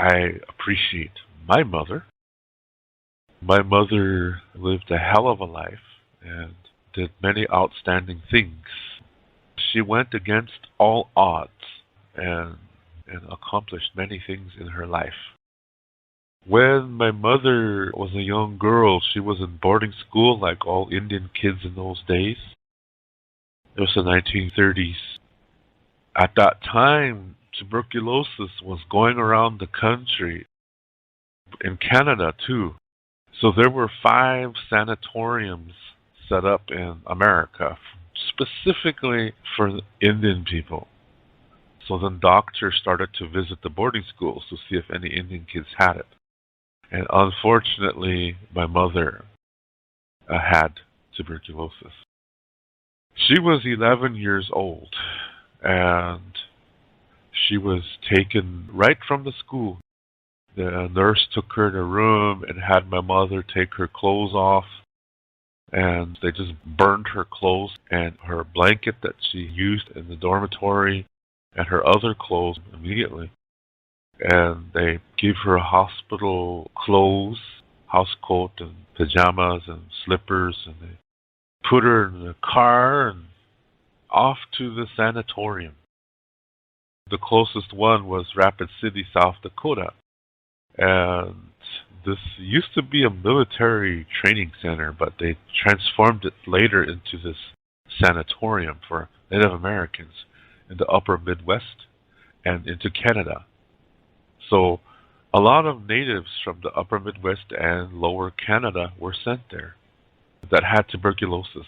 I appreciate my mother. My mother lived a hell of a life and did many outstanding things. She went against all odds and, and accomplished many things in her life. When my mother was a young girl, she was in boarding school like all Indian kids in those days. It was the 1930s. At that time, tuberculosis was going around the country, in Canada too. So there were 5 sanatoriums set up in America, specifically for Indian people. So then doctors started to visit the boarding schools to see if any Indian kids had it. And unfortunately, my mother had tuberculosis. She was 11 years old, and she was taken right from the school. The nurse took her in a room and had my mother take her clothes off, and they just burned her clothes and her blanket that she used in the dormitory and her other clothes immediately. And they gave her hospital clothes, house coat and pajamas and slippers, and they put her in a car and off to the sanatorium. The closest one was Rapid City, South Dakota. And this used to be a military training center, but they transformed it later into this sanatorium for Native Americans in the upper Midwest and into Canada. So a lot of natives from the upper Midwest and lower Canada were sent there that had tuberculosis.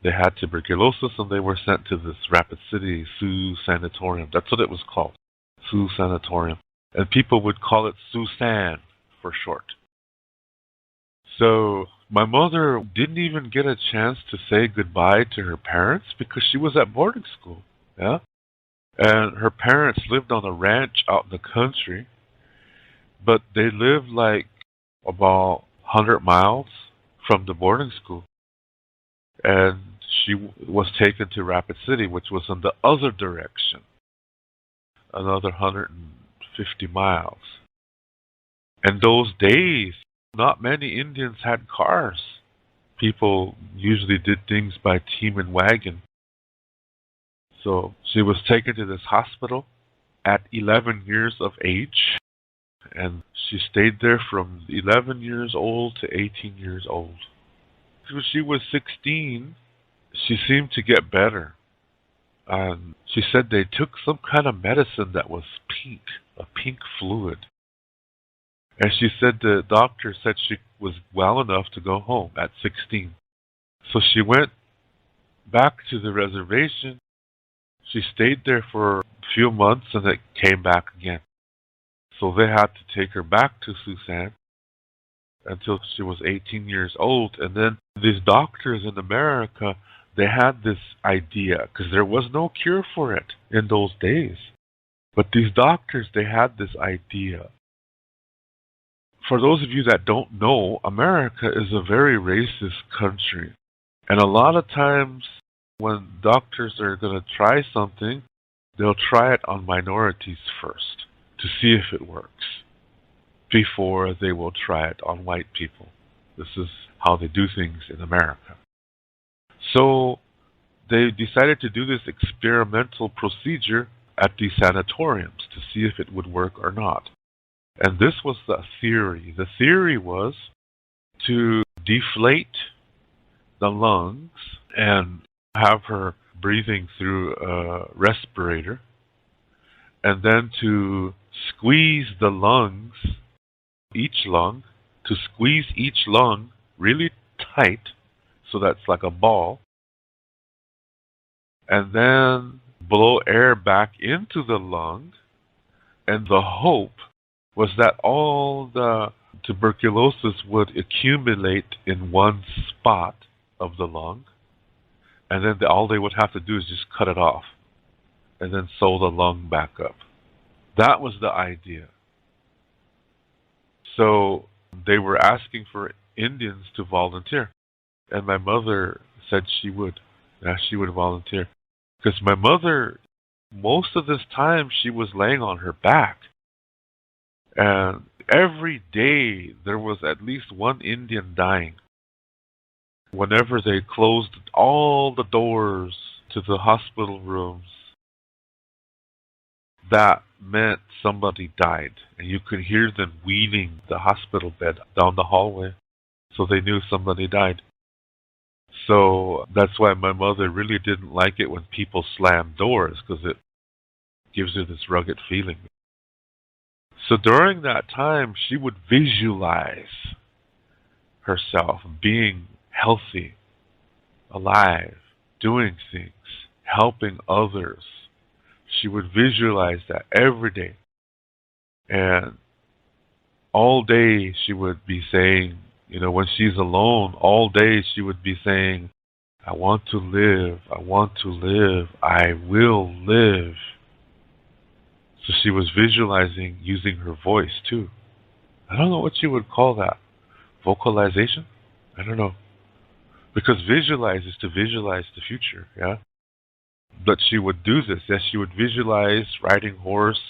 They had tuberculosis and they were sent to this Rapid City Sioux Sanatorium. That's what it was called, Sioux Sanatorium. And people would call it Sioux-San for short. So my mother didn't even get a chance to say goodbye to her parents because she was at boarding school. Yeah? And her parents lived on a ranch out in the country, but they lived like about 100 miles from the boarding school. And she was taken to Rapid City, which was in the other direction, another 150 miles. And those days, not many Indians had cars. People usually did things by team and wagon. So she was taken to this hospital at 11 years of age, and she stayed there from 11 years old to 18 years old. When she was 16, she seemed to get better. And she said they took some kind of medicine that was pink, a pink fluid. And she said the doctor said she was well enough to go home at 16. So she went back to the reservation. She stayed there for a few months and then came back again. So they had to take her back to Sioux-San until she was 18 years old. And then these doctors in America, they had this idea, because there was no cure for it in those days. But these doctors, they had this idea. For those of you that don't know, America is a very racist country. And a lot of times when doctors are going to try something, they'll try it on minorities first to see if it works before they will try it on white people. This is how they do things in America. So they decided to do this experimental procedure at these sanatoriums to see if it would work or not. And this was the theory. The theory was to deflate the lungs and have her breathing through a respirator, and then to squeeze the lungs, to squeeze each lung really tight so that's like a ball, and then blow air back into the lung. And the hope was that all the tuberculosis would accumulate in one spot of the lung, and then all they would have to do is just cut it off and then sew the lung back up. That was the idea. So they were asking for Indians to volunteer, and my mother said she would. She would volunteer. Because my mother, most of this time, she was laying on her back. And every day there was at least one Indian dying. Whenever they closed all the doors to the hospital rooms, that meant somebody died. And you could hear them wheeling the hospital bed down the hallway. So they knew somebody died. So that's why my mother really didn't like it when people slammed doors, because it gives her this rugged feeling. So during that time, she would visualize herself being healthy, alive, doing things, helping others. She would visualize that every day. And all day she would be saying, when she's alone, all day she would be saying, I want to live, I want to live, I will live. So she was visualizing using her voice too. I don't know what you would call that. Vocalization? I don't know. Because visualize is to visualize the future, yeah? But she would do this. Yes, she would visualize riding horse,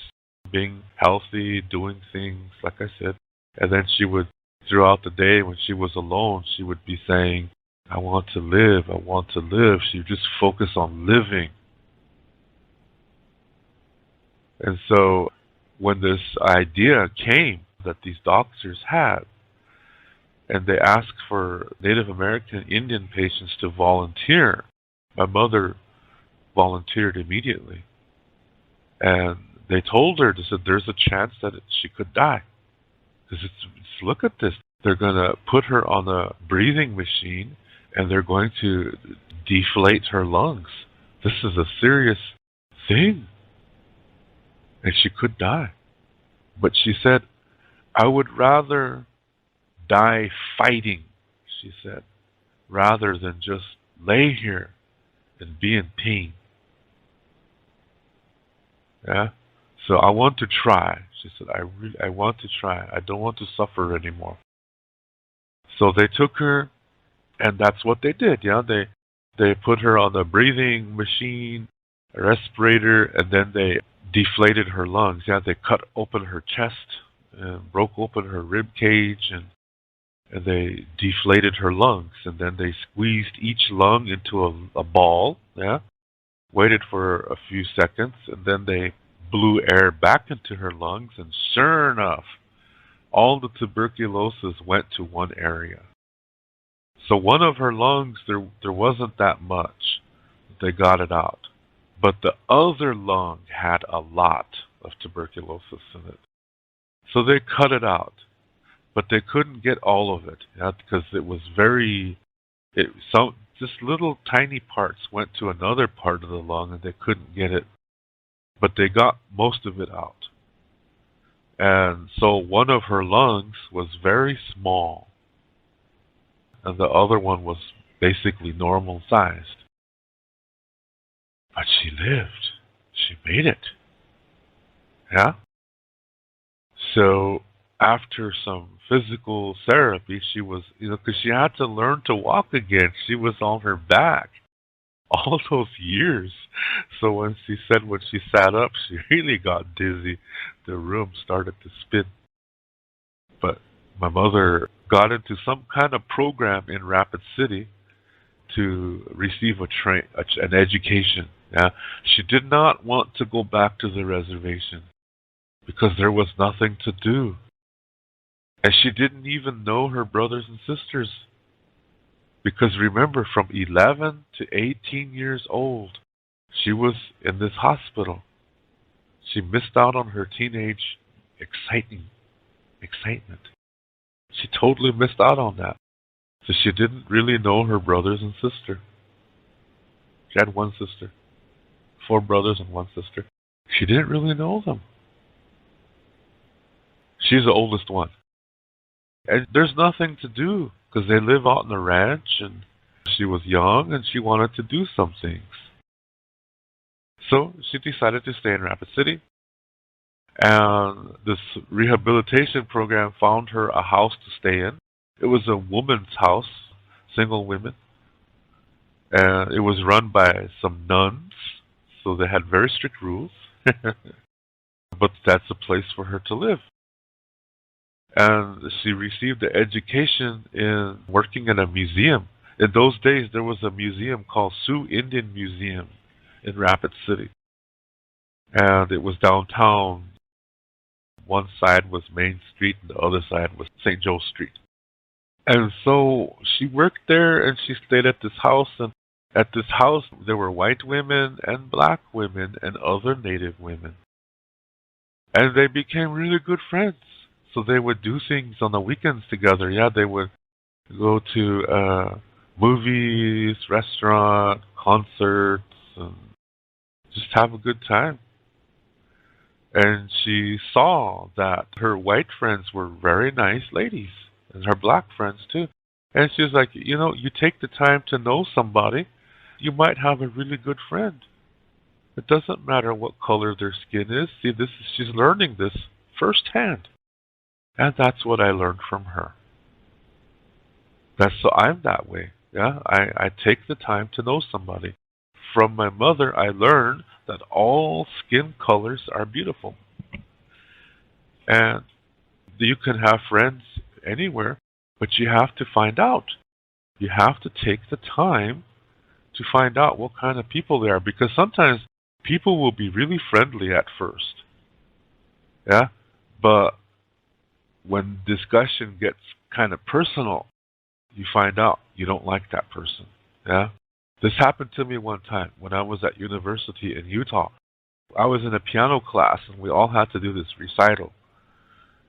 being healthy, doing things, like I said. And then she would, throughout the day when she was alone, she would be saying, I want to live, I want to live. She would just focus on living. And so when this idea came that these doctors had, and they asked for Native American Indian patients to volunteer, my mother volunteered immediately. And they told her, they said, there's a chance that she could die. Because look at this. They're going to put her on a breathing machine, and they're going to deflate her lungs. This is a serious thing. And she could die. But she said, I would rather die fighting, she said, rather than just lay here and be in pain. Yeah? So I want to try. She said, I want to try. I don't want to suffer anymore. So they took her, and that's what they did. Yeah, they put her on a breathing machine, a respirator, and then they deflated her lungs. Yeah, they cut open her chest and broke open her rib cage, and they deflated her lungs. And then they squeezed each lung into a ball. Yeah, waited for a few seconds, and then they blew air back into her lungs, and sure enough, all the tuberculosis went to one area. So one of her lungs, there wasn't that much. They got it out. But the other lung had a lot of tuberculosis in it. So they cut it out. But they couldn't get all of it, because it was just little tiny parts went to another part of the lung, and they couldn't get it. But they got most of it out. And so one of her lungs was very small, and the other one was basically normal sized. But she lived. She made it. Yeah? So after some physical therapy, she was, because she had to learn to walk again. She was on her back all those years. So when she sat up, she really got dizzy. The room started to spin. But my mother got into some kind of program in Rapid City to receive an education. Yeah, she did not want to go back to the reservation because there was nothing to do. And she didn't even know her brothers and sisters. Because remember, from 11 to 18 years old, she was in this hospital. She missed out on her teenage excitement. She totally missed out on that. So she didn't really know her brothers and sister. She had one sister. 4 brothers and 1 sister. She didn't really know them. She's the oldest one. And there's nothing to do because they live out on the ranch, and she was young and she wanted to do some things. So she decided to stay in Rapid City. And this rehabilitation program found her a house to stay in. It was a woman's house, single women. And it was run by some nuns, so they had very strict rules. But that's a place for her to live. And she received an education in working in a museum. In those days, there was a museum called Sioux Indian Museum in Rapid City. And it was downtown. One side was Main Street and the other side was St. Joe Street. And so she worked there and she stayed at this house. And at this house, there were white women and black women and other Native women. And they became really good friends. So they would do things on the weekends together. Yeah, they would go to movies, restaurant, concerts, and just have a good time. And she saw that her white friends were very nice ladies, and her black friends too. And she was like, you take the time to know somebody, you might have a really good friend. It doesn't matter what color their skin is. See, she's learning this firsthand. And that's what I learned from her. So I'm that way. Yeah, I take the time to know somebody. From my mother, I learned that all skin colors are beautiful. And you can have friends anywhere, but you have to find out. You have to take the time to find out what kind of people they are, because sometimes people will be really friendly at first. Yeah? But when discussion gets kind of personal, you find out you don't like that person. Yeah? This happened to me one time when I was at university in Utah. I was in a piano class and we all had to do this recital.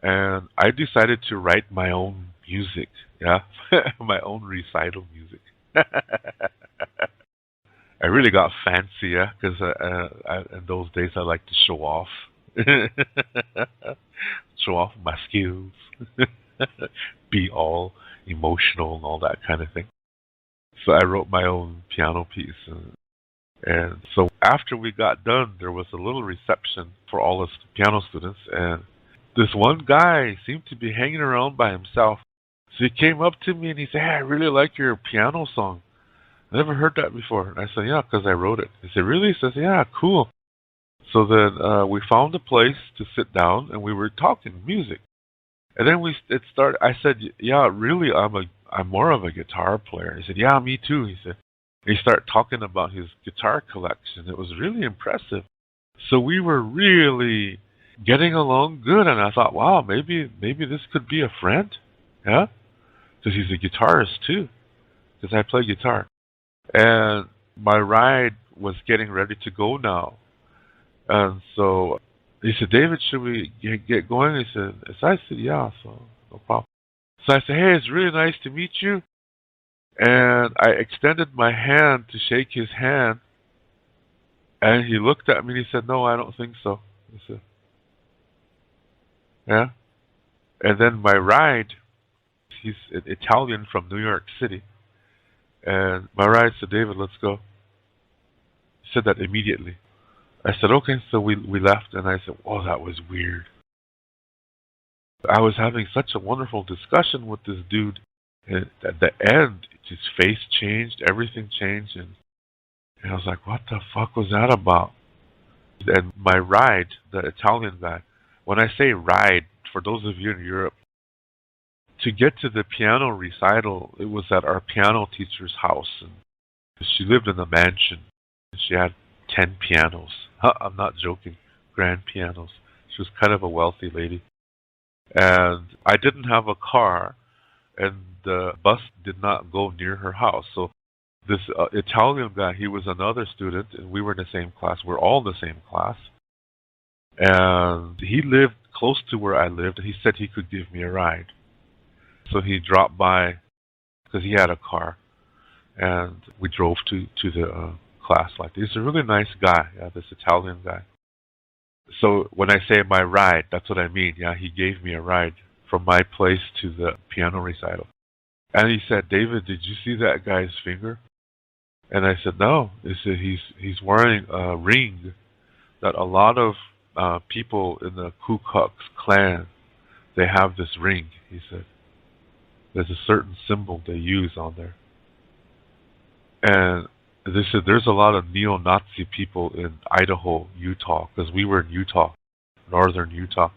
And I decided to write my own music. Yeah? My own recital music. I really got fancy, yeah, because in those days I like to show off. Show off my skills. Be all emotional and all that kind of thing. So I wrote my own piano piece. And so after we got done, there was a little reception for all us piano students. And this one guy seemed to be hanging around by himself. So he came up to me and he said, "Hey, I really like your piano song. I never heard that before." And I said, "Yeah, because I wrote it." He said, "Really?" He says, "Yeah, cool." So then we found a place to sit down and we were talking music. And then it started. I said, "Yeah, really, I'm more of a guitar player." He said, "Yeah, me too." He said. And he started talking about his guitar collection. It was really impressive. So we were really getting along good, and I thought, wow, maybe this could be a friend, yeah, because he's a guitarist too, because I play guitar. And my ride was getting ready to go now, and so he said, "David, should we get going?" He said, I said, "Yeah, so no problem." So I said, "Hey, it's really nice to meet you." And I extended my hand to shake his hand. And he looked at me and he said, "No, I don't think so." He said, "Yeah." And then my ride, he's an Italian from New York City. And my ride said, "David, let's go." He said that immediately. I said, "Okay." So we left and I said, "Oh, that was weird." I was having such a wonderful discussion with this dude. And at the end, his face changed, everything changed, and I was like, "What the fuck was that about?" And my ride, the Italian guy, when I say ride, for those of you in Europe, to get to the piano recital, it was at our piano teacher's house. And she lived in a mansion. And she had 10 pianos. I'm not joking, grand pianos. She was kind of a wealthy lady. And I didn't have a car, and the bus did not go near her house. So this Italian guy, he was another student, and we were in the same class. We're all in the same class. And he lived close to where I lived, and he said he could give me a ride. So he dropped by, because he had a car, and we drove to the class. Like, he's a really nice guy, yeah, this Italian guy. So when I say my ride, that's what I mean. Yeah, he gave me a ride from my place to the piano recital. And he said, "David, did you see that guy's finger?" And I said, "No." He said, he's wearing a ring that a lot of people in the Ku Klux Klan, they have this ring. He said, "There's a certain symbol they use on there." And they said, "There's a lot of neo-Nazi people in Idaho, Utah," because we were in Utah, northern Utah.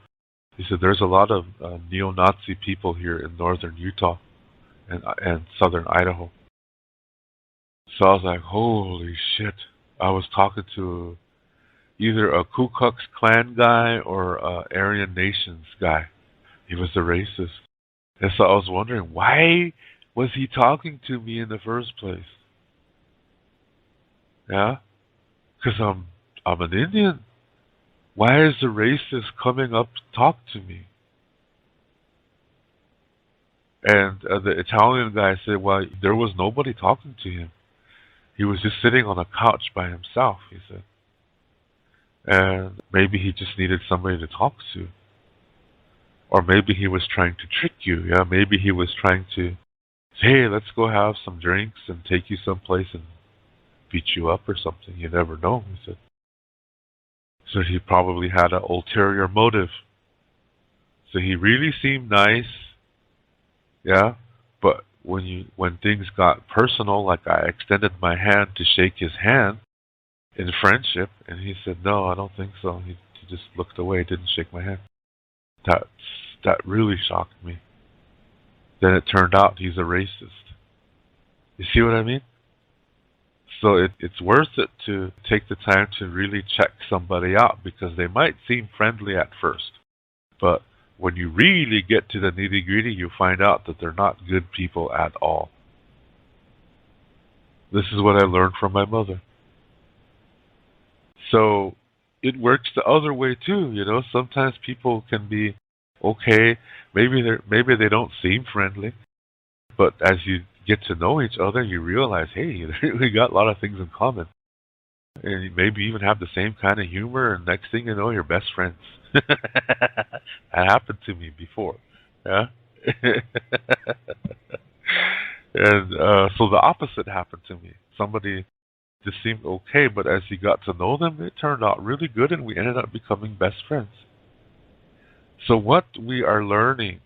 He said, there's a lot of neo-Nazi people here in northern Utah and southern Idaho. So I was like, holy shit. I was talking to either a Ku Klux Klan guy or a Aryan Nations guy. He was a racist. And so I was wondering, why was he talking to me in the first place? Yeah? Because I'm an Indian. Why is the racist coming up to talk to me? And the Italian guy said, well, there was nobody talking to him. He was just sitting on a couch by himself, he said. And maybe he just needed somebody to talk to. Or maybe he was trying to trick you. Yeah, maybe he was trying to say, hey, let's go have some drinks and take you someplace and beat you up or something. You never know, he said. So he probably had an ulterior motive. So he really seemed nice, yeah, but when things got personal, like I extended my hand to shake his hand in friendship, and he said, no, I don't think so. He just looked away, didn't shake my hand. That really shocked me. Then it turned out he's a racist. You see what I mean? So it's worth it to take the time to really check somebody out, because they might seem friendly at first. But when you really get to the nitty-gritty, you find out that they're not good people at all. This is what I learned from my mother. So it works the other way too, you know. Sometimes people can be okay, maybe they don't seem friendly, but as you get to know each other, you realize, hey, we got a lot of things in common. And you maybe even have the same kind of humor, and next thing you know, you're best friends. That happened to me before. Yeah. And so the opposite happened to me. Somebody just seemed okay, but as you got to know them, it turned out really good, and we ended up becoming best friends. So what we are learning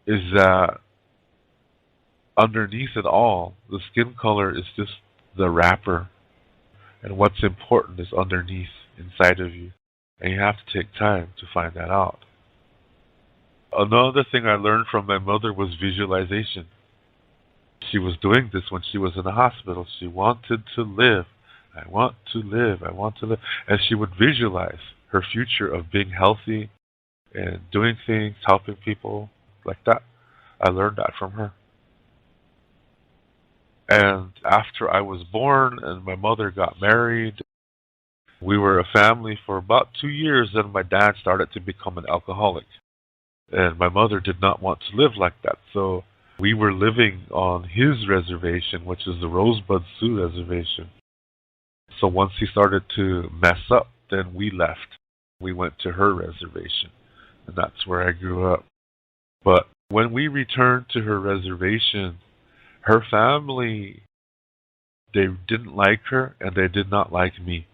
is that underneath it all, the skin color is just the wrapper. And what's important is underneath, inside of you. And you have to take time to find that out. Another thing I learned from my mother was visualization. She was doing this when she was in the hospital. She wanted to live. I want to live. I want to live. And she would visualize her future of being healthy and doing things, helping people like that. I learned that from her. And after I was born and my mother got married, we were a family for about 2 years, and my dad started to become an alcoholic. And my mother did not want to live like that. So we were living on his reservation, which is the Rosebud Sioux reservation. So once he started to mess up, then we left. We went to her reservation, and that's where I grew up. But when we returned to her reservation, her family, they didn't like her, and they did not like me.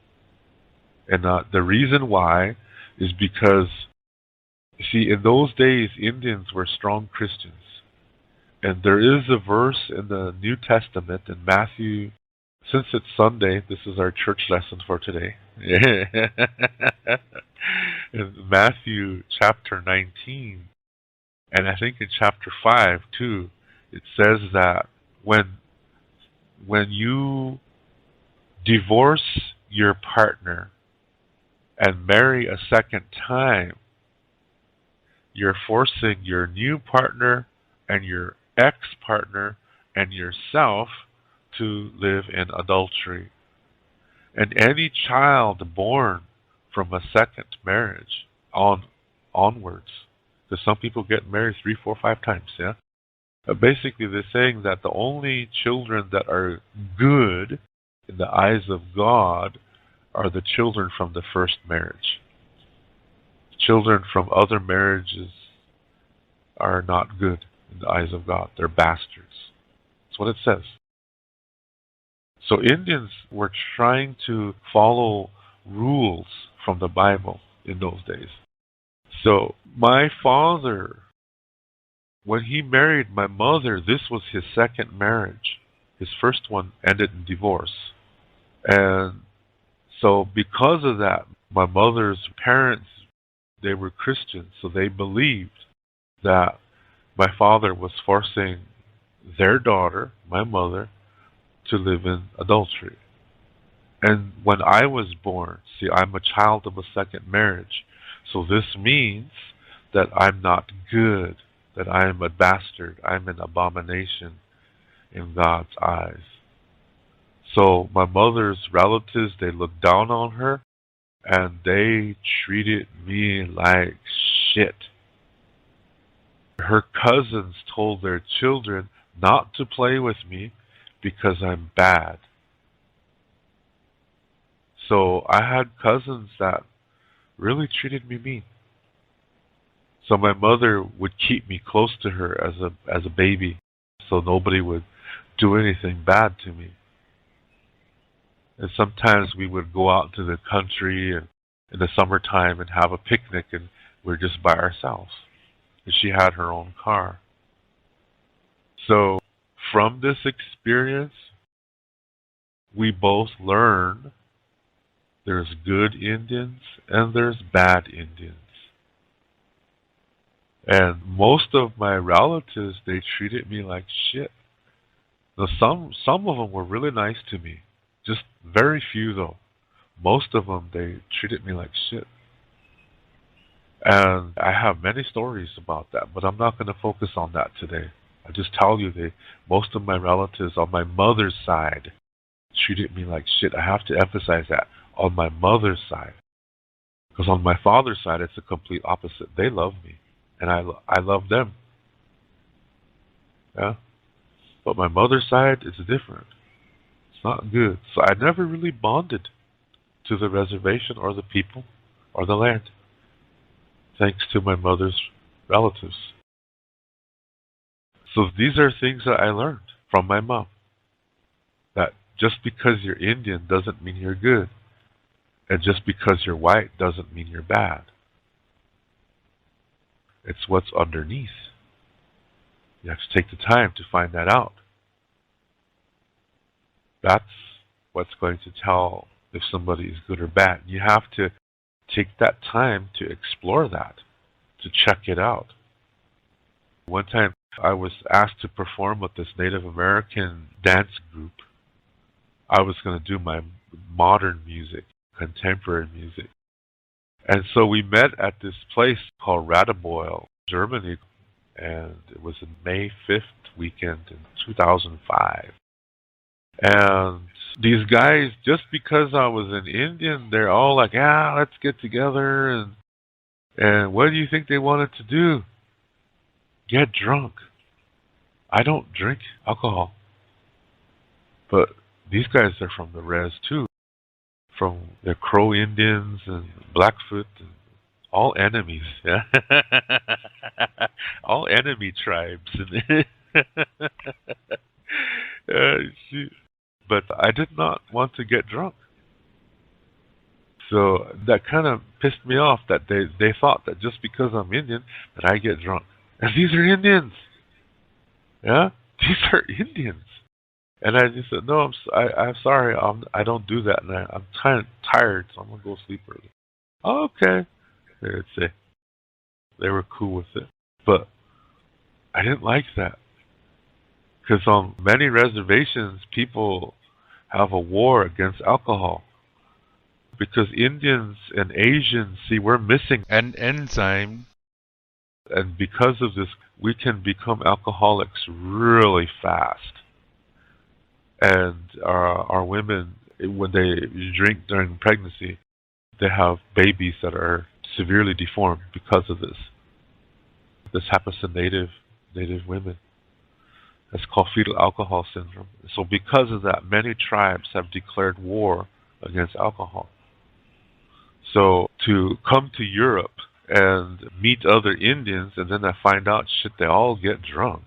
And the reason why is because, see, in those days, Indians were strong Christians. And there is a verse in the New Testament in Matthew. Since it's Sunday, this is our church lesson for today. In Matthew chapter 19, and I think in chapter 5 too, it says that when you divorce your partner and marry a second time, you're forcing your new partner and your ex-partner and yourself to live in adultery. And any child born from a second marriage onwards, because some people get married 3, 4, 5 times, yeah? Basically, they're saying that the only children that are good in the eyes of God are the children from the first marriage. Children from other marriages are not good in the eyes of God. They're bastards. That's what it says. So Indians were trying to follow rules from the Bible in those days. So my father, when he married my mother, this was his second marriage. His first one ended in divorce. And so because of that, my mother's parents They were Christians, so they believed that my father was forcing their daughter, my mother, to live in adultery. And when I was born, see, I'm a child of a second marriage. So this means that I'm not good, that I am a bastard, I'm an abomination in God's eyes. So my mother's relatives, they looked down on her and they treated me like shit. Her cousins told their children not to play with me because I'm bad. So I had cousins that really treated me mean. So my mother would keep me close to her as a baby so nobody would do anything bad to me. And sometimes we would go out to the country and in the summertime and have a picnic, and we're just by ourselves. And she had her own car. So from this experience, we both learn there's good Indians and there's bad Indians. And most of my relatives, they treated me like shit. Now, some of them were really nice to me. Just very few, though. Most of them, they treated me like shit. And I have many stories about that, but I'm not going to focus on that today. I just tell you, most of my relatives on my mother's side treated me like shit. I have to emphasize that, on my mother's side. Because on my father's side, it's the complete opposite. They love me, and I love them. Yeah? But my mother's side is different. It's not good. So I never really bonded to the reservation or the people or the land, thanks to my mother's relatives. So these are things that I learned from my mom. That just because you're Indian doesn't mean you're good. And just because you're white doesn't mean you're bad. It's what's underneath. You have to take the time to find that out. That's what's going to tell if somebody is good or bad. You have to take that time to explore that, to check it out. One time I was asked to perform with this Native American dance group. I was going to do my modern music, contemporary music. And so we met at this place called Radebeul, Germany, and it was in May 5th weekend in 2005. And these guys, just because I was an Indian, they're all like, yeah, let's get together. And what do you think they wanted to do? Get drunk. I don't drink alcohol. But these guys are from the res too. From the Crow Indians and Blackfoot, and all enemies. Yeah? All enemy tribes. But I did not want to get drunk. So that kind of pissed me off that they thought that just because I'm Indian that I get drunk. And these are Indians. Yeah? These are Indians. And I just said, no, I'm sorry, I don't do that. And I'm kind of tired, so I'm going to go sleep early. Oh, okay. They would say. They were cool with it. But I didn't like that. Because on many reservations, people have a war against alcohol. Because Indians and Asians, see, we're missing an enzyme. And because of this, we can become alcoholics really fast. And our women, when they drink during pregnancy, they have babies that are severely deformed because of this. This happens to native women. It's called fetal alcohol syndrome. So because of that, many tribes have declared war against alcohol. So to come to Europe and meet other Indians, and then I find out, shit, they all get drunk.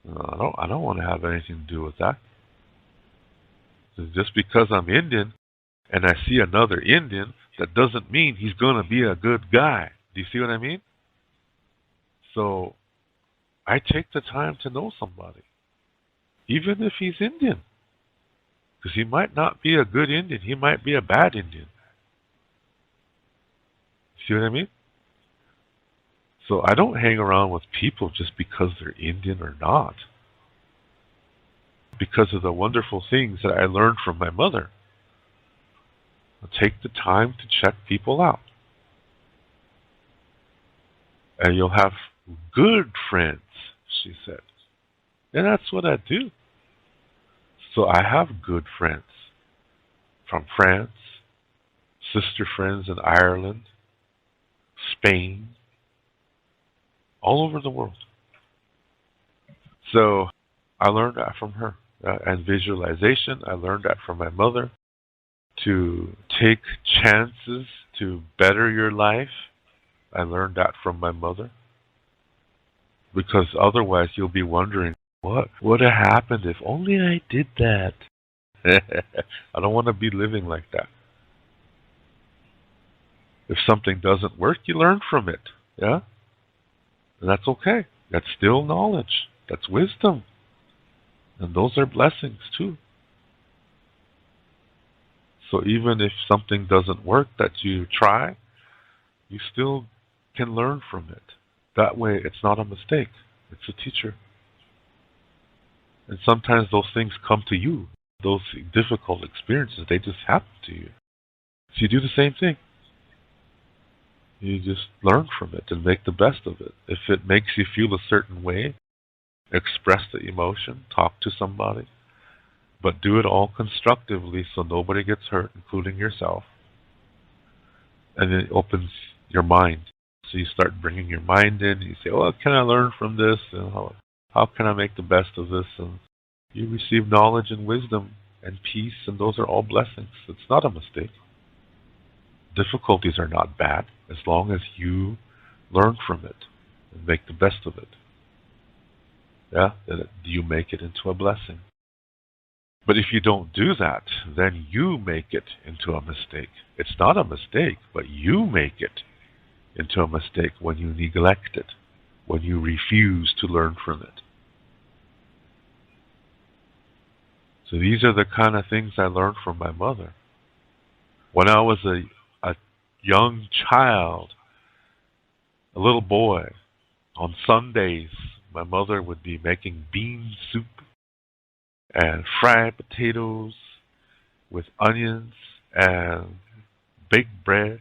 I don't want to have anything to do with that. Just because I'm Indian and I see another Indian, that doesn't mean he's going to be a good guy. Do you see what I mean? So I take the time to know somebody, even if he's Indian. Because he might not be a good Indian. He might be a bad Indian. See what I mean? So I don't hang around with people just because they're Indian or not. Because of the wonderful things that I learned from my mother. Take the time to check people out. And you'll have good friends, she said. And that's what I do. So I have good friends from France, sister friends in Ireland, Spain, all over the world. So I learned that from her. And visualization, I learned that from my mother. To take chances to better your life, I learned that from my mother. Because otherwise you'll be wondering, what would have happened if only I did that? I don't want to be living like that. If something doesn't work, you learn from it. Yeah? And that's okay. That's still knowledge. That's wisdom. And those are blessings too. So even if something doesn't work that you try, you still can learn from it. That way it's not a mistake. It's a teacher. And sometimes those things come to you. Those difficult experiences, they just happen to you. So you do the same thing. You just learn from it and make the best of it. If it makes you feel a certain way, express the emotion, talk to somebody, but do it all constructively so nobody gets hurt, including yourself. And it opens your mind. So you start bringing your mind in. You say, oh, what can I learn from this? And how can I make the best of this? And you receive knowledge and wisdom and peace, and those are all blessings. It's not a mistake. Difficulties are not bad as long as you learn from it and make the best of it. Yeah, then you make it into a blessing. But if you don't do that, then you make it into a mistake. It's not a mistake, but you make it into a mistake when you neglect it, when you refuse to learn from it. So these are the kind of things I learned from my mother. When I was a young child, a little boy, on Sundays, my mother would be making bean soup and fried potatoes with onions and baked bread.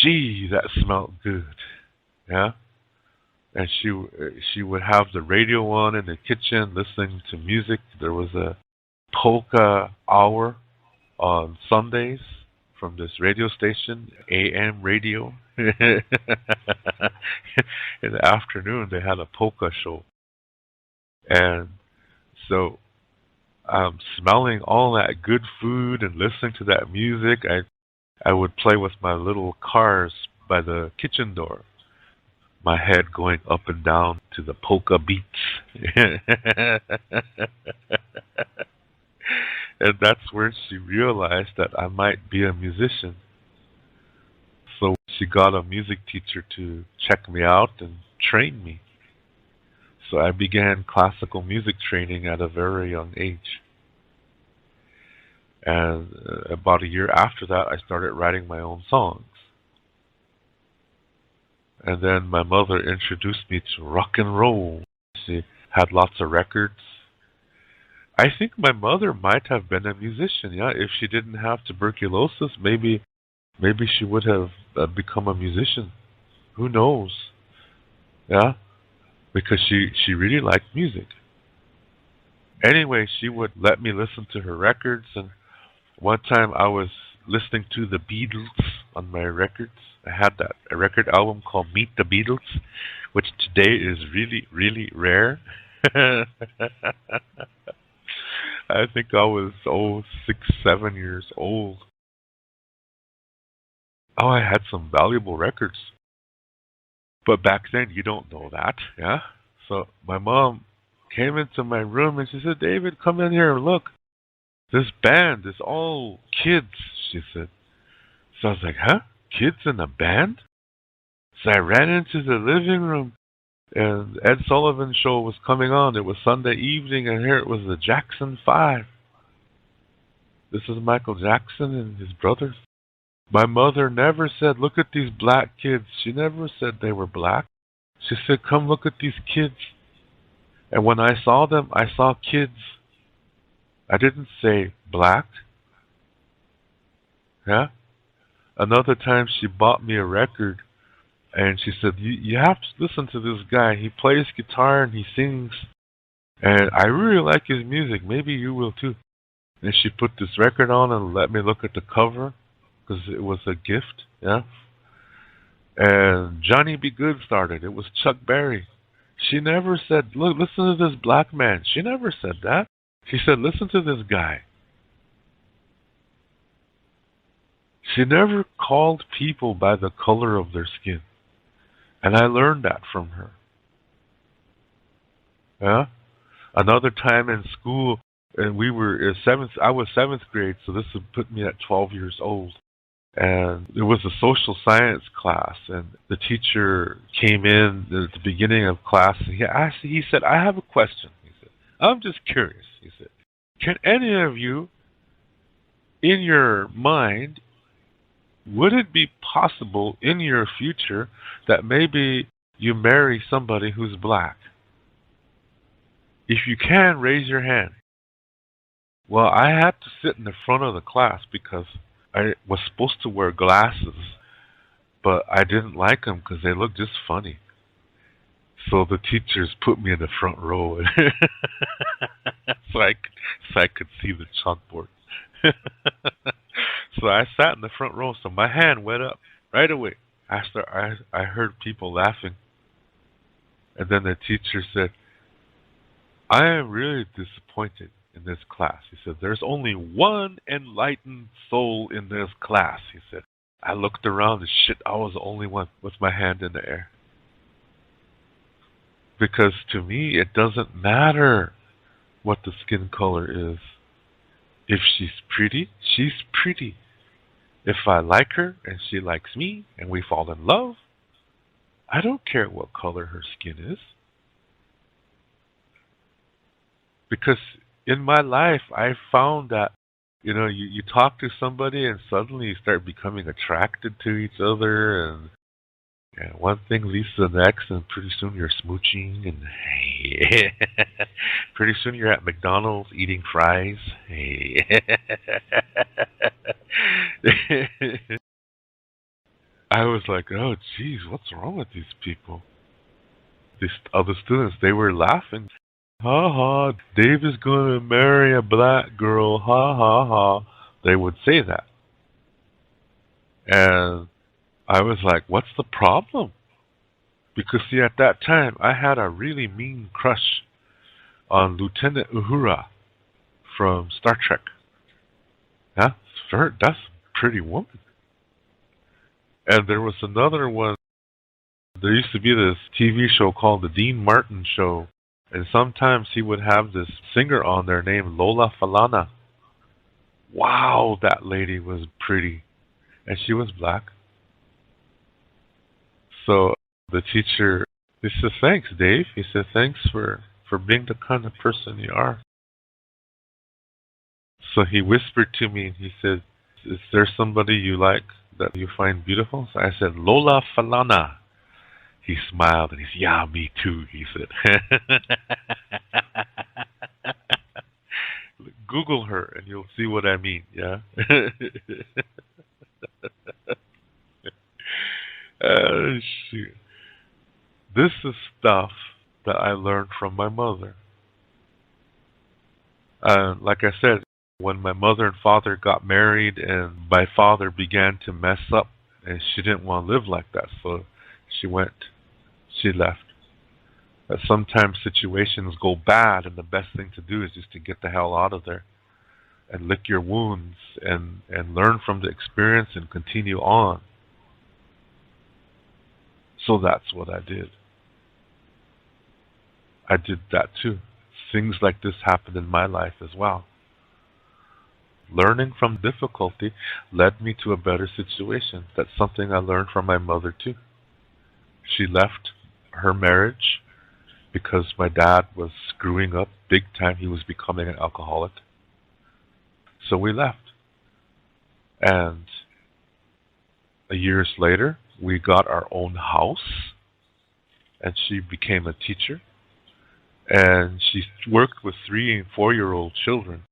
Gee, that smelled good. Yeah? And she would have the radio on in the kitchen listening to music. There was a polka hour on Sundays from this radio station, AM radio. In the afternoon, they had a polka show. And so I'm smelling all that good food and listening to that music. I would play with my little cars by the kitchen door, my head going up and down to the polka beats. And that's where she realized that I might be a musician. So she got a music teacher to check me out and train me. So I began classical music training at a very young age. And about a year after that, I started writing my own songs. And then my mother introduced me to rock and roll. She had lots of records. I think my mother might have been a musician. Yeah, if she didn't have tuberculosis, maybe she would have become a musician. Who knows? Yeah, because she really liked music. Anyway, she would let me listen to her records, and one time I was listening to the Beatles on my records. I had a record album called Meet the Beatles, which today is really, really rare. I think I was 6, 7 years old. Oh, I had some valuable records. But back then, you don't know that, yeah? So my mom came into my room and she said, David, come in here and look. This band is all kids, she said. So I was like, huh? Kids in a band? So I ran into the living room and Ed Sullivan show was coming on. It was Sunday evening and here it was the Jackson 5. This is Michael Jackson and his brothers. My mother never said, look at these black kids. She never said they were black. She said, come look at these kids. And when I saw them, I saw kids. I didn't say black. Yeah? Another time she bought me a record and she said, you have to listen to this guy. He plays guitar and he sings. And I really like his music. Maybe you will too. And she put this record on and let me look at the cover because it was a gift. Yeah? And Johnny B. Good started. It was Chuck Berry. She never said, look, listen to this black man. She never said that. She said, listen to this guy. She never called people by the color of their skin. And I learned that from her. Yeah? Another time in school, and we were I was seventh grade, so this would put me at 12 years old. And it was a social science class, and the teacher came in at the beginning of class, and he said, I have a question. He said, I'm just curious. He said, can any of you, in your mind, would it be possible in your future that maybe you marry somebody who's black? If you can, raise your hand. Well, I had to sit in the front of the class because I was supposed to wear glasses, but I didn't like them because they looked just funny. So the teachers put me in the front row so I could see the chalkboard. So I sat in the front row, so my hand went up right away. I heard people laughing. And then the teacher said, I am really disappointed in this class. He said, there's only one enlightened soul in this class. He said, I looked around and shit, I was the only one with my hand in the air. Because to me, it doesn't matter what the skin color is. If she's pretty, she's pretty. If I like her and she likes me and we fall in love, I don't care what color her skin is. Because in my life, I found that, you talk to somebody and suddenly you start becoming attracted to each other, and one thing leads to the next, and pretty soon you're smooching, and pretty soon you're at McDonald's eating fries. I was like, oh, geez, what's wrong with these people? These other students, they were laughing. Ha ha, Dave is going to marry a black girl, ha ha ha. They would say that. And I was like, what's the problem? Because, see, at that time, I had a really mean crush on Lieutenant Uhura from Star Trek. Yeah, that's a pretty woman. And there was another one. There used to be this TV show called The Dean Martin Show. And sometimes he would have this singer on there named Lola Falana. Wow, that lady was pretty. And she was black. So the teacher, he said, thanks, Dave. He said, thanks for being the kind of person you are. So he whispered to me, and he said, is there somebody you like that you find beautiful? So I said, Lola Falana. He smiled and he said, yeah, me too, he said. Google her and you'll see what I mean, yeah? Shoot. This is stuff that I learned from my mother. Like I said, when my mother and father got married and my father began to mess up, and she didn't want to live like that, so she left. Sometimes situations go bad, and the best thing to do is just to get the hell out of there and lick your wounds and learn from the experience and continue on. So that's what I did. I did that too. Things like this happened in my life as well. Learning from difficulty led me to a better situation. That's something I learned from my mother too. She left her marriage because my dad was screwing up big time. He was becoming an alcoholic. So we left. And Years later, we got our own house, and she became a teacher. And she worked with 3 and 4-year-old children.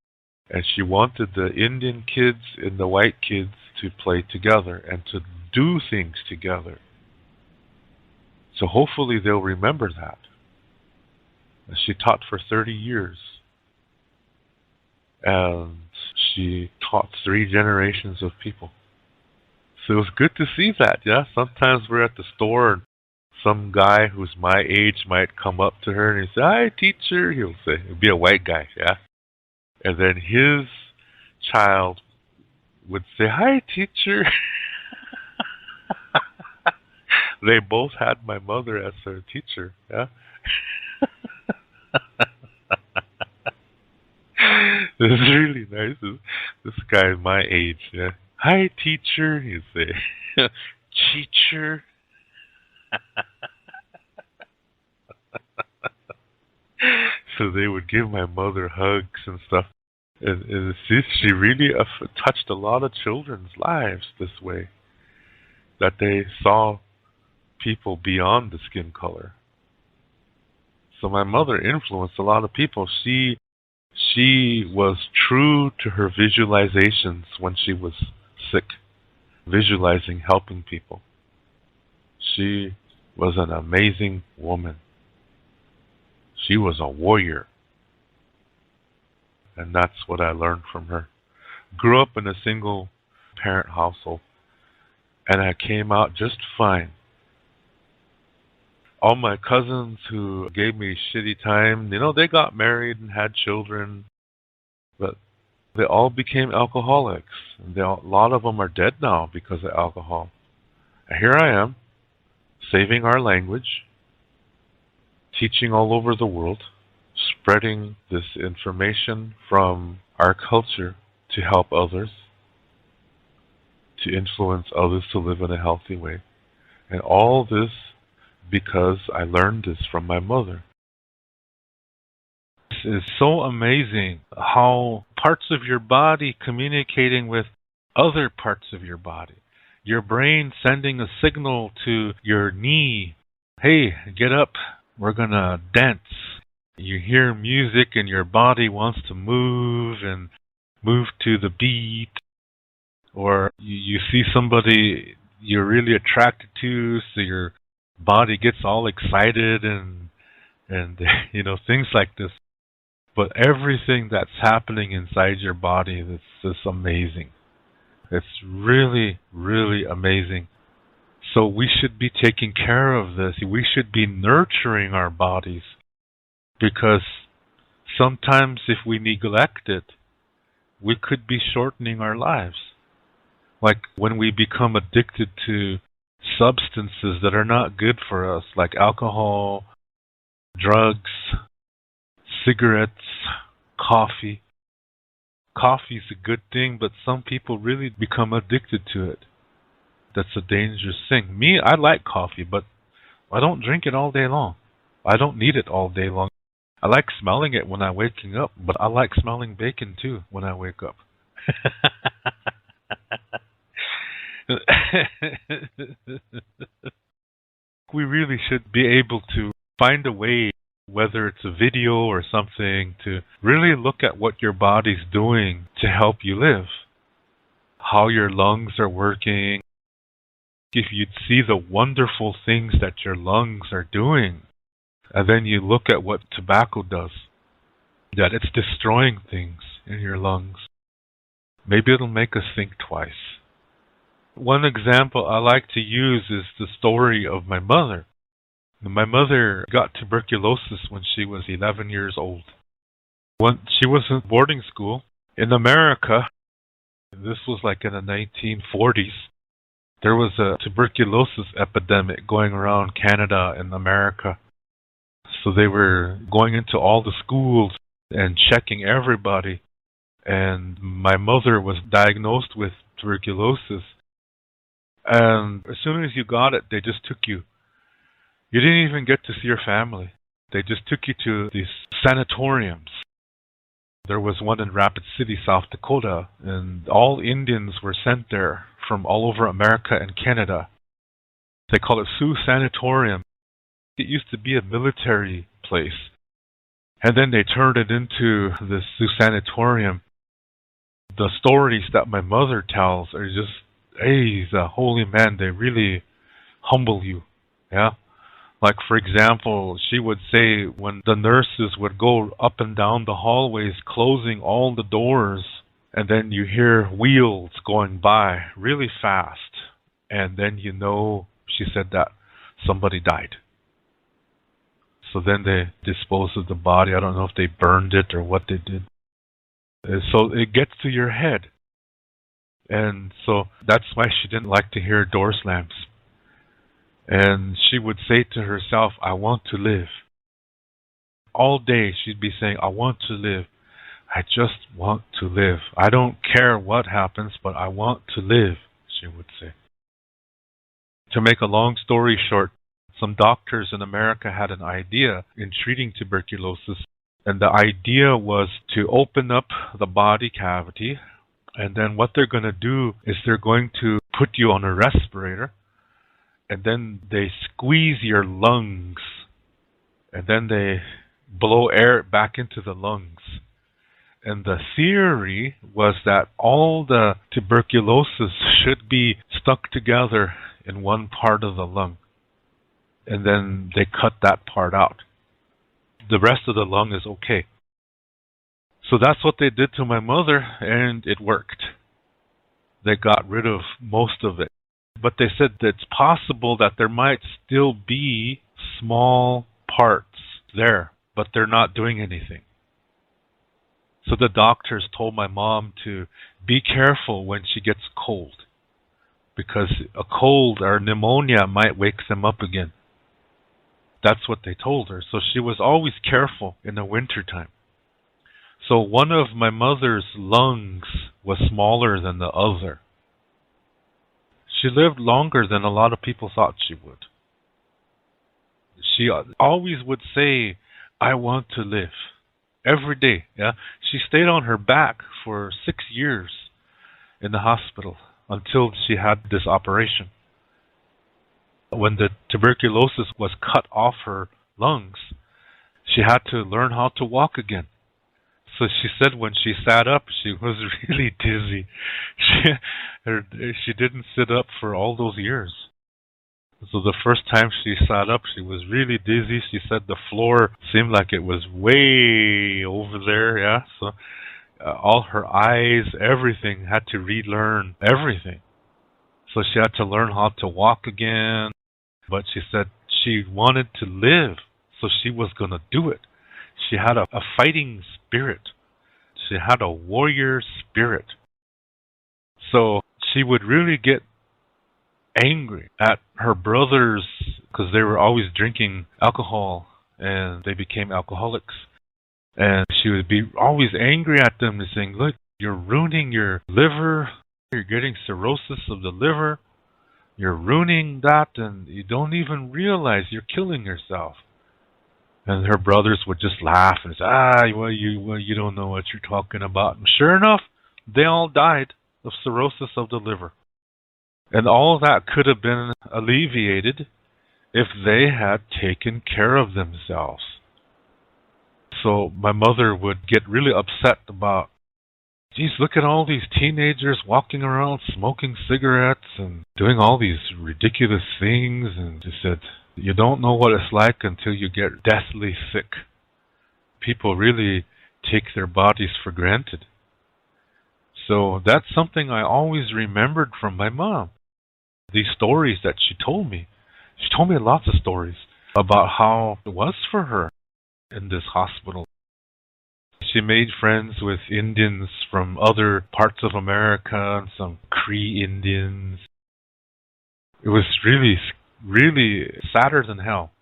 And she wanted the Indian kids and the white kids to play together and to do things together. So hopefully they'll remember that. And she taught for 30 years. And she taught 3 generations of people. So it was good to see that, yeah. Sometimes we're at the store and some guy who's my age might come up to her and he'll say, "Hi, teacher." He'll say, it'll be a white guy, yeah. And then his child would say, "Hi, teacher." They both had my mother as their teacher, yeah. This is really nice. This guy is my age, yeah. "Hi, teacher," he'd say. "Teacher." So they would give my mother hugs and stuff. And she really touched a lot of children's lives this way. That they saw people beyond the skin color. So my mother influenced a lot of people. She was true to her visualizations when she was sick, visualizing helping people. She was an amazing woman. She was a warrior. And that's what I learned from her. Grew up in a single parent household, and I came out just fine. All my cousins who gave me shitty time, they got married and had children, but they all became alcoholics. And a lot of them are dead now because of alcohol. And here I am, saving our language, teaching all over the world, spreading this information from our culture to help others, to influence others to live in a healthy way. And all this because I learned this from my mother. It's so amazing how parts of your body communicating with other parts of your body. Your brain sending a signal to your knee, "Hey, get up, we're gonna dance." You hear music and your body wants to move and move to the beat. Or you see somebody you're really attracted to, so your body gets all excited and things like this. But everything that's happening inside your body is just amazing. It's really, really amazing. So we should be taking care of this. We should be nurturing our bodies, because sometimes if we neglect it, we could be shortening our lives. Like when we become addicted to substances that are not good for us, like alcohol, drugs, cigarettes, coffee. Coffee's a good thing, but some people really become addicted to it. That's a dangerous thing. Me, I like coffee, but I don't drink it all day long. I don't need it all day long. I like smelling it when I'm waking up, but I like smelling bacon too when I wake up. We really should be able to find a way, whether it's a video or something, to really look at what your body's doing to help you live. How your lungs are working. If you'd see the wonderful things that your lungs are doing, and then you look at what tobacco does, that it's destroying things in your lungs, maybe it'll make us think twice. One example I like to use is the story of my mother. My mother got tuberculosis when she was 11 years old. When she was in boarding school in America, this was like in the 1940s, there was a tuberculosis epidemic going around Canada and America. So they were going into all the schools and checking everybody. And my mother was diagnosed with tuberculosis. And as soon as you got it, they just took you. You didn't even get to see your family. They just took you to these sanatoriums. There was one in Rapid City, South Dakota, and all Indians were sent there from all over America and Canada. They call it Sioux Sanatorium. It used to be a military place. And then they turned it into the Sioux Sanatorium. The stories that my mother tells are just, hey, he's a holy man. They really humble you. Yeah. Like, for example, she would say when the nurses would go up and down the hallways, closing all the doors, and then you hear wheels going by really fast, and then you know, she said that somebody died. So then they disposed of the body. I don't know if they burned it or what they did. So it gets to your head. And so that's why she didn't like to hear door slams. And she would say to herself, I want to live. All day she'd be saying, I want to live. I just want to live. I don't care what happens, but I want to live, she would say. To make a long story short, some doctors in America had an idea in treating tuberculosis. And the idea was to open up the body cavity. And then what they're going to do is they're going to put you on a respirator. And then they squeeze your lungs, and then they blow air back into the lungs. And the theory was that all the tuberculosis should be stuck together in one part of the lung. And then they cut that part out. The rest of the lung is okay. So that's what they did to my mother, and it worked. They got rid of most of it. But they said that it's possible that there might still be small parts there, but they're not doing anything. So the doctors told my mom to be careful when she gets cold, because a cold or pneumonia might wake them up again. That's what they told her. So she was always careful in the wintertime. So one of my mother's lungs was smaller than the other. She lived longer than a lot of people thought she would. She always would say, I want to live. Every day, yeah. She stayed on her back for 6 years in the hospital until she had this operation. When the tuberculosis was cut off her lungs, she had to learn how to walk again. So she said when she sat up, she was really dizzy. She didn't sit up for all those years. So the first time she sat up, she was really dizzy. She said the floor seemed like it was way over there, yeah. So all her eyes, everything, had to relearn everything. So she had to learn how to walk again. But she said she wanted to live, so she was going to do it. She had a fighting spirit. She had a warrior spirit. So she would really get angry at her brothers because they were always drinking alcohol and they became alcoholics. And she would be always angry at them and saying, look, you're ruining your liver. You're getting cirrhosis of the liver. You're ruining that and you don't even realize you're killing yourself. And her brothers would just laugh and say, you don't know what you're talking about. And sure enough, they all died of cirrhosis of the liver. And all of that could have been alleviated if they had taken care of themselves. So my mother would get really upset about, geez, look at all these teenagers walking around smoking cigarettes and doing all these ridiculous things. And she said, you don't know what it's like until you get deathly sick. People really take their bodies for granted. So that's something I always remembered from my mom. These stories that she told me. She told me lots of stories about how it was for her in this hospital. She made friends with Indians from other parts of America and some Cree Indians. It was really sadder than hell.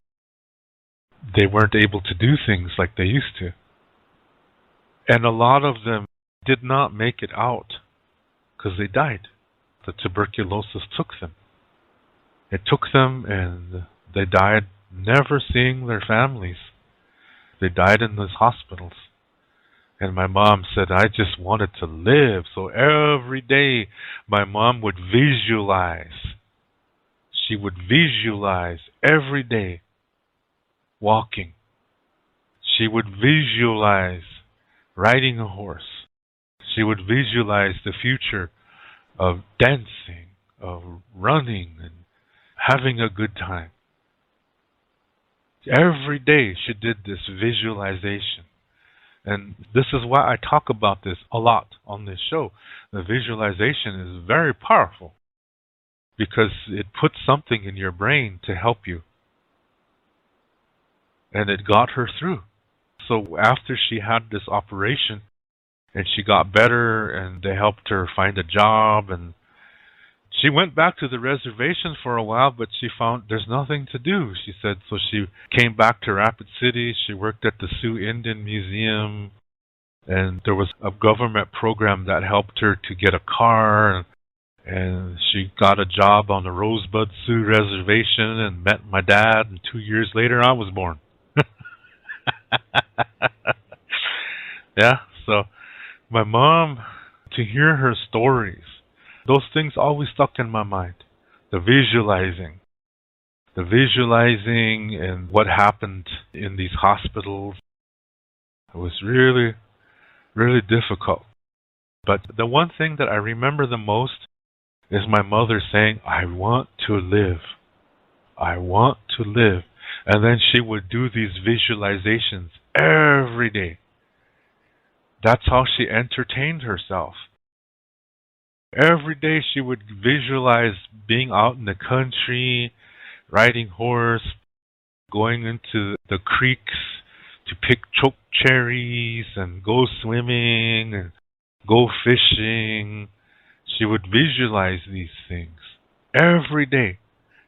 They weren't able to do things like they used to. And a lot of them did not make it out because they died. The tuberculosis took them. It took them and they died never seeing their families. They died in those hospitals. And my mom said, I just wanted to live. So every day, my mom would visualize. She would visualize every day walking. She would visualize riding a horse. She would visualize the future of dancing, of running, and having a good time. Every day she did this visualization. And this is why I talk about this a lot on this show. The visualization is very powerful because it puts something in your brain to help you. And it got her through. So after she had this operation and she got better and they helped her find a job, and she went back to the reservation for a while, but she found there's nothing to do, she said. So she came back to Rapid City. She worked at the Sioux Indian Museum, and there was a government program that helped her to get a car, and she got a job on the Rosebud Sioux Reservation and met my dad, and 2 years later I was born. Yeah, so my mom, to hear her stories, those things always stuck in my mind. The visualizing and what happened in these hospitals. It was really, really difficult. But the one thing that I remember the most is my mother saying, I want to live. I want to live. And then she would do these visualizations every day. That's how she entertained herself. Every day she would visualize being out in the country, riding horse, going into the creeks to pick choke cherries and go swimming and go fishing. She would visualize these things every day.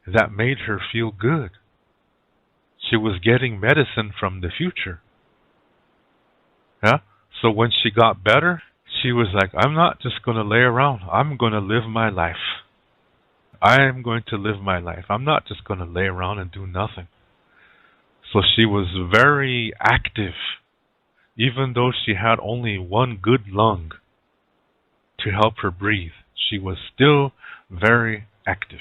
That made her feel good. She was getting medicine from the future. Yeah? So when she got better, she was like, I'm not just going to lay around. I'm going to live my life. I am going to live my life. I'm not just going to lay around and do nothing. So she was very active, even though she had only one good lung to help her breathe. She was still very active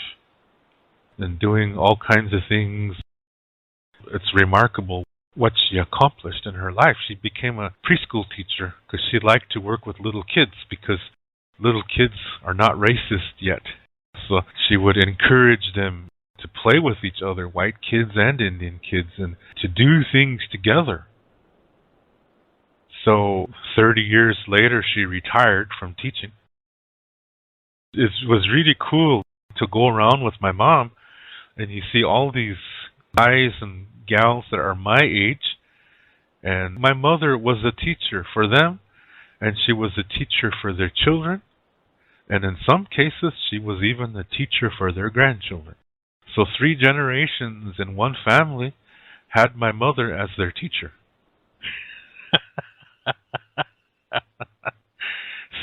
and doing all kinds of things. It's remarkable what she accomplished in her life. She became a preschool teacher because she liked to work with little kids, because little kids are not racist yet. So she would encourage them to play with each other, white kids and Indian kids, and to do things together. So 30 years later, she retired from teaching. It was really cool to go around with my mom, and you see all these guys and gals that are my age, and my mother was a teacher for them, and she was a teacher for their children, and in some cases she was even a teacher for their grandchildren. So 3 generations in one family had my mother as their teacher.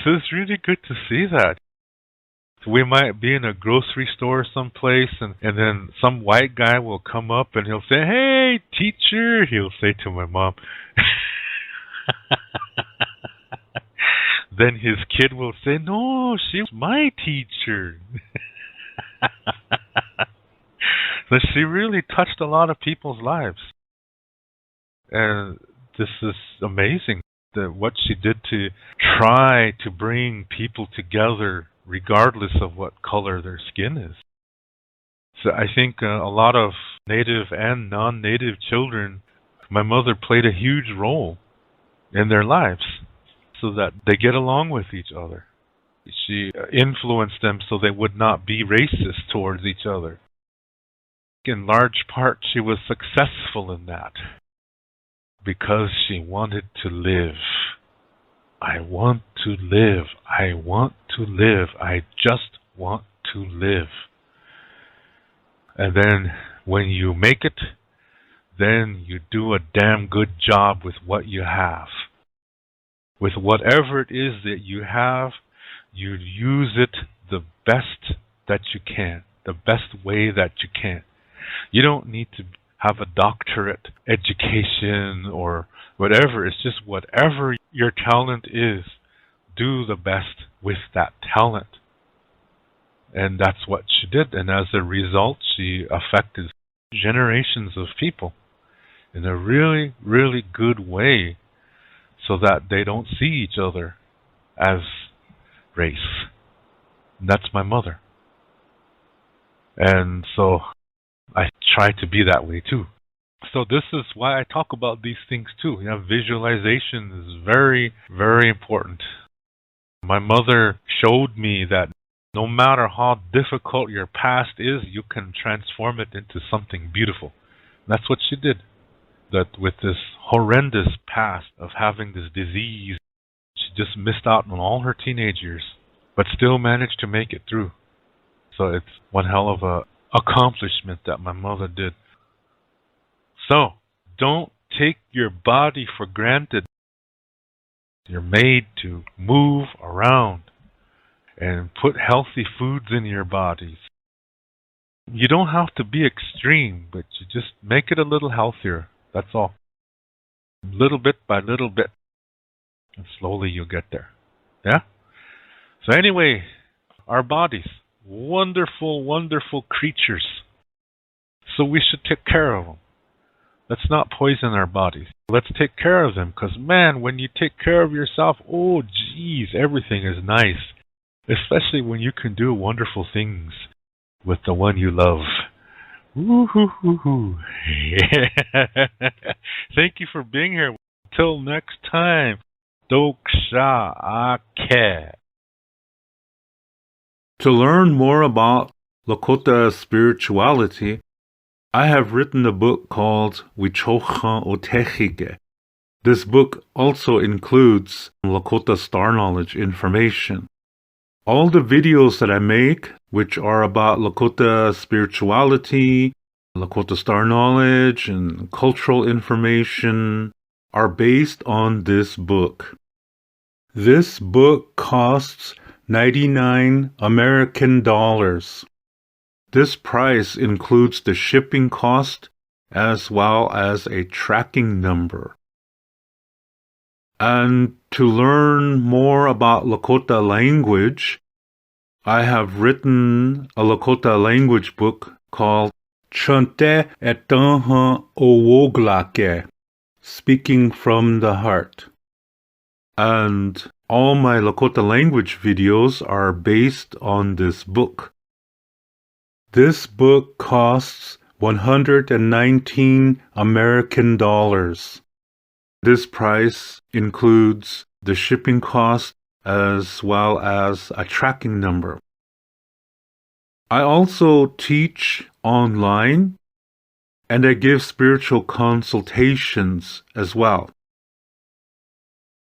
So it's really good to see that. We might be in a grocery store someplace, and then some white guy will come up and he'll say, hey, teacher, he'll say to my mom. Then his kid will say, no, she's my teacher. So she really touched a lot of people's lives. And this is amazing, what she did to try to bring people together regardless of what color their skin is. So I think a lot of native and non-native children, my mother played a huge role in their lives so that they get along with each other. She influenced them so they would not be racist towards each other. In large part, she was successful in that because she wanted to live. I want to live. I want to live. I just want to live. And then when you make it, then you do a damn good job with what you have. With whatever it is that you have, you use it the best that you can, the best way that you can. You don't need to have a doctorate education or whatever. It's just whatever your talent is, do the best with that talent. And that's what she did. And as a result, she affected generations of people in a really, really good way so that they don't see each other as race. And that's my mother. And so I try to be that way too. So this is why I talk about these things too. Visualization is very, very important. My mother showed me that no matter how difficult your past is, you can transform it into something beautiful. And that's what she did. That with this horrendous past of having this disease, she just missed out on all her teenage years, but still managed to make it through. So it's one hell of a accomplishment that my mother did. So, don't take your body for granted. You're made to move around and put healthy foods in your bodies. You don't have to be extreme, but you just make it a little healthier. That's all. Little bit by little bit. And slowly you'll get there. Yeah? So anyway, our bodies, wonderful, wonderful creatures. So we should take care of them. Let's not poison our bodies. Let's take care of them, because man, when you take care of yourself, oh geez, everything is nice. Especially when you can do wonderful things with the one you love. Woo-hoo-hoo-hoo. Thank you for being here. Till next time. Doksha Ake. To learn more about Lakota spirituality, I have written a book called Wichocha Otechige. This book also includes Lakota star knowledge information. All the videos that I make, which are about Lakota spirituality, Lakota star knowledge, and cultural information, are based on this book. This book costs 99 American dollars. This price includes the shipping cost as well as a tracking number. And to learn more about Lakota language, I have written a Lakota language book called Chante Etanha Owoglake, Speaking from the Heart. And all my Lakota language videos are based on this book. This book costs 119 American dollars. This price includes the shipping cost as well as a tracking number. I also teach online and I give spiritual consultations as well.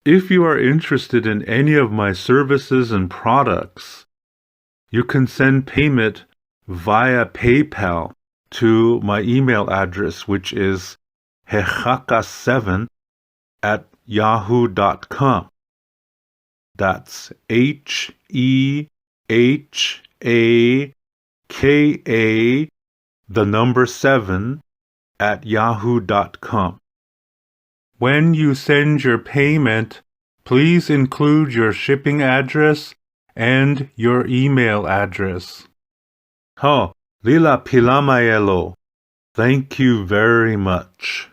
If you are interested in any of my services and products, you can send payment via PayPal to my email address, which is hehaka7@yahoo.com. That's HEHAKA, the number 7@yahoo.com. When you send your payment, please include your shipping address and your email address. Lila Pilamayelo. Thank you very much.